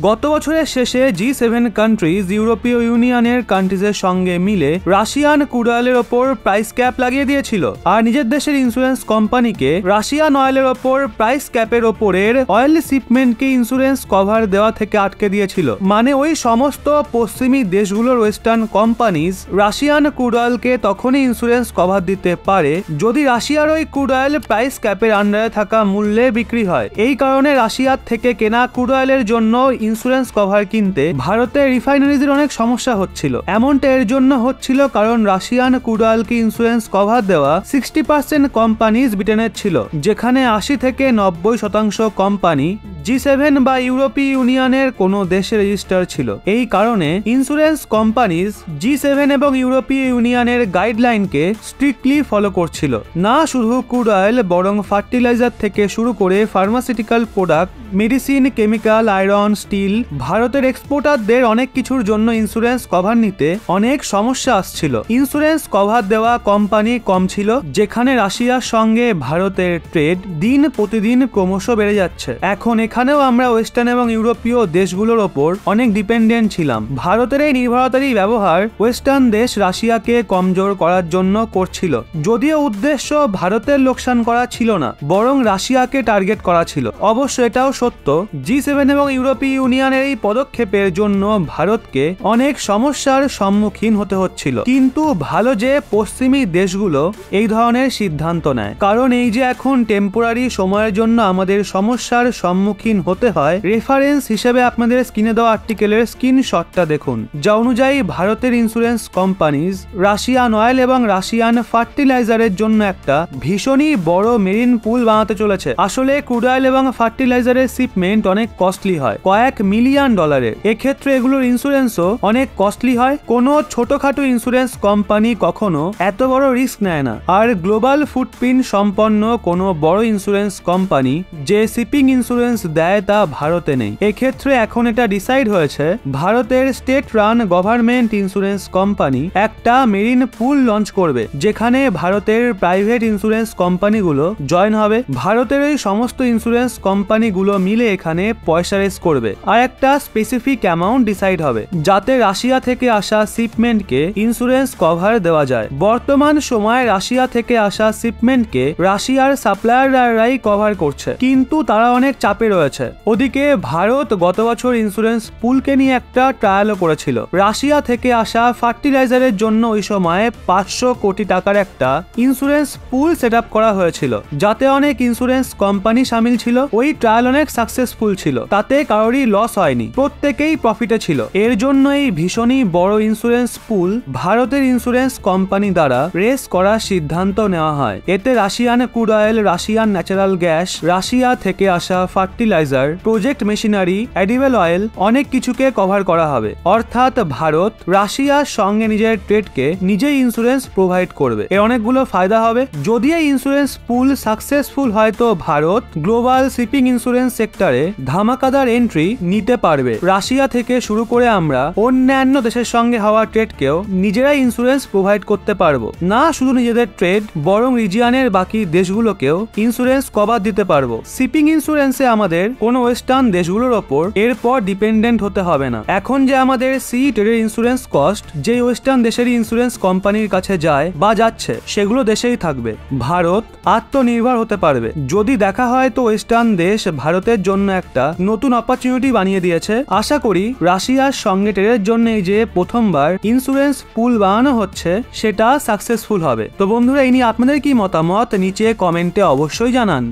গত বছরের শেষে G7 কান্ট্রিজ ইউরোপীয় ইউনিয়নের কান্ট্রিজের সঙ্গে মিলে রাশিয়ান ক্রুড অয়েলের ওপর প্রাইস ক্যাপ লাগিয়ে দিয়েছিল আর নিজের দেশের ইন্স্যুরেন্স কোম্পানিকে রাশিয়ান অয়েলের ওপর প্রাইস ক্যাপের ওপরের অয়েল শিপমেন্টকে ইন্স্যুরেন্স কভার দেওয়া থেকে আটকে দিয়েছিল। মানে ওই সমস্ত পশ্চিমী দেশগুলোর ওয়েস্টার্ন কোম্পানিজ রাশিয়ান ক্রুড অয়েলকে তখনই ইন্স্যুরেন্স কভার দিতে পারে যদি রাশিয়ার ওই ক্রুড অয়েল প্রাইস ক্যাপের আন্ডারে থাকা মূল্যে বিক্রি হয়। এই কারণে রাশিয়ার থেকে কেনা ক্রুড অয়েলের জন্য ইন্স্যুরেন্স কভার কিনতে ভারতের রিফাইনারিজের অনেক সমস্যা হচ্ছিল। এমনটা এর জন্য হচ্ছিল কারণ রাশিয়ান ক্রুড অয়েলকে ইন্স্যুরেন্স কভার দেওয়া 60% কোম্পানিজ ব্রিটেনের ছিল, যেখানে 80 থেকে 90% কোম্পানি G7 বা ইউরোপীয় ইউনিয়নের কোনো দেশে রেজিস্টার ছিল। এই কারণে ইন্স্যুরেন্স কোম্পানিজ G7 এবং ইউরোপীয় ইউনিয়নের গাইডলাইনকে স্ট্রিক্টলি ফলো করছিল। না শুধু ক্রুড অয়েল বরং ফার্টিলাইজার থেকে শুরু করে pharmaceutical product, medicine, chemical, iron, steel, ভারতের এক্সপোর্টারদের অনেক কিছুর জন্য ইন্স্যুরেন্স কভার নিতে অনেক সমস্যা আসছিল। ইন্স্যুরেন্স কভার দেওয়া কোম্পানি কম ছিল, যেখানে রাশিয়ার সঙ্গে ভারতের ট্রেড দিন প্রতিদিন ক্রমশ বেড়ে যাচ্ছে। এখন এখানেও আমরা ওয়েস্টার্ন এবং ইউরোপীয় দেশগুলোর ওপর অনেক ডিপেন্ডেন্ট ছিলাম। ভারতের এই নির্ভরতারই ব্যবহার ওয়েস্টার্ন দেশ রাশিয়াকে কমজোর করার জন্য করছিল, যদিও উদ্দেশ্য ভারতের লোকসান করা ছিল না বরং রাশিয়াকে টার্গেট করা ছিল। অবশ্য এটাও সত্য, G7 এবং ইউরোপীয় ইউনিয়নের এই পদক্ষেপের জন্য ভারতকে অনেক সমস্যার সম্মুখীন হতে হচ্ছিল। কিন্তু ভালো যে পশ্চিমী দেশগুলো এই ধরনের সিদ্ধান্ত নেয়, কারণ এই যে এখন টেম্পোরারি সময়ের জন্য আমাদের সমস্যার সম্মুখীন হতে হয়, রেফারেন্স হিসেবে আপনাদের স্ক্রিনে দেওয়া আর্টিকেলের স্ক্রিনশটটা দেখুন, যা অনুযায়ী ভারতের ইন্স্যুরেন্স কোম্পানিজ রাশিয়ান অয়েল এবং রাশিয়ান ফার্টিলাইজারের জন্য একটা ভীষণই বড় মেরিন পুল বানাতে চলেছে। আসলে ক্রুড অয়েল এবং ফার্টিলাইজারের শিপমেন্ট অনেক কস্টলি হয়, কয়েক মিলিয়ন ডলারের। এক্ষেত্রে এগুলোর ইন্স্যুরেন্সও অনেক কস্টলি হয়। কোনো ছোটখাটো ইন্স্যুরেন্স কোম্পানি কখনো এত বড় রিস্ক নেয় না। আর গ্লোবাল ফুটপ্রিন্ট সম্পন্ন কোনো বড় ইন্স্যুরেন্স কোম্পানি যে শিপিং ইন্স্যুরেন্স দেয় তা ভারতে নেই। এক্ষেত্রে এখন এটা ডিসাইড হয়েছে ভারতের state run government insurance company একটা মেরিন পুল লঞ্চ করবে, যেখানে ভারতের প্রাইভেট ইন্স্যুরেন্স কোম্পানিগুলো জয়েন হবে। ভারতের এই সমস্ত ইন্স্যুরেন্স কোম্পানিগুলো মিলে এখানে পয়সা রেজ করবে আর একটা স্পেসিফিক অ্যামাউন্ট ডিসাইড হবে যাতে রাশিয়া থেকে আসা শিপমেন্টকে ইন্স্যুরেন্স কভার দেওয়া যায়। বর্তমান সময়ে রাশিয়া থেকে আসা শিপমেন্টকে রাশিয়ার সাপ্লায়াররাই কভার করছে, কিন্তু তারা অনেক চাপে রয়েছে। ওদিকে ভারত গত বছর ইন্স্যুরেন্স পুলকে নিয়ে একটা ট্রায়ালও করেছিল। রাশিয়া থেকে আসা ফার্টিলাইজারের জন্য ওই সময় 500 কোটি টাকার একটা ইন্স্যুরেন্স পুল সেট আপ করা হয়েছিল, যাতে অনেক ইন্স্যুরেন্স কোম্পানি সামিল ছিল। ওই ট্রায়াল অনেক সাকসেসফুল ছিল, তাতে কারোরই লস হয়নি, প্রত্যেকেই প্রফিটে ছিল। এর জন্য এই ভীষণই বড় ইন্স্যুরেন্স পুল ভারতের ইন্স্যুরেন্স কোম্পানি দ্বারা রেস করার সিদ্ধান্ত নেওয়া হয়। এতে Russian crude oil, Russian natural gas, Russia থেকে আসা fertiliser, project machinery, edible oil অনেক কিছুকে কভার করা হবে। অর্থাৎ ভারত রাশিয়ার সঙ্গে নিজের ট্রেডকে নিজেই ইন্স্যুরেন্স প্রোভাইড করবে। এর অনেকগুলো ফায়দা হবে। যদি এই ইন্স্যুরেন্স পুল সাকসেসফুল হয় তো ভারত গ্লোবাল শিপিং ইন্স্যুরেন্স সেক্টরে ধামাকাদার এন্ট্রি নিতে পারবে। রাশিয়া থেকে শুরু করে আমরা অন্যান্য দেশের সঙ্গে হওয়া ট্রেডকেও নিজেরাই ইন্স্যুরেন্স প্রোভাইড করতে পারবো। না শুধু নিজেদের ট্রেড বরং রিজিয়নের বাকি দেশগুলোকেও ইন্স্যুরেন্স কভার দিতে পারবো। শিপিং ইন্স্যুরেন্সে আমাদের কোনো ওয়েস্টার্ন দেশগুলোর ওপর এরপর ডিপেন্ডেন্ট হতে হবে না। এখন যে আমাদের সি ট্রেডের ইন্স্যুরেন্স কস্ট যে ওয়েস্টার্ন দেশেরই ইন্স্যুরেন্স কোম্পানির কাছে যায় বা যাচ্ছে, সেগুলো দেশেই থাকবে। ভারত আত্মনির্ভর হতে পারবে। যদি দেখা হয় তো ওয়েস্টার্ন দেশ ভারতের জন্য একটা নতুন অপরচুনিটি বানিয়ে দিয়েছে। আশা করি রাশিয়ার সঙ্গে ট্রেডের জন্য এই যে প্রথমবার ইন্স্যুরেন্স পুল বানানো হচ্ছে সেটা সাকসেসফুল হবে। তো বন্ধুরা, এই নিয়ে আপনাদের কি মতামত নিচে কমেন্টে অবশ্যই জানান।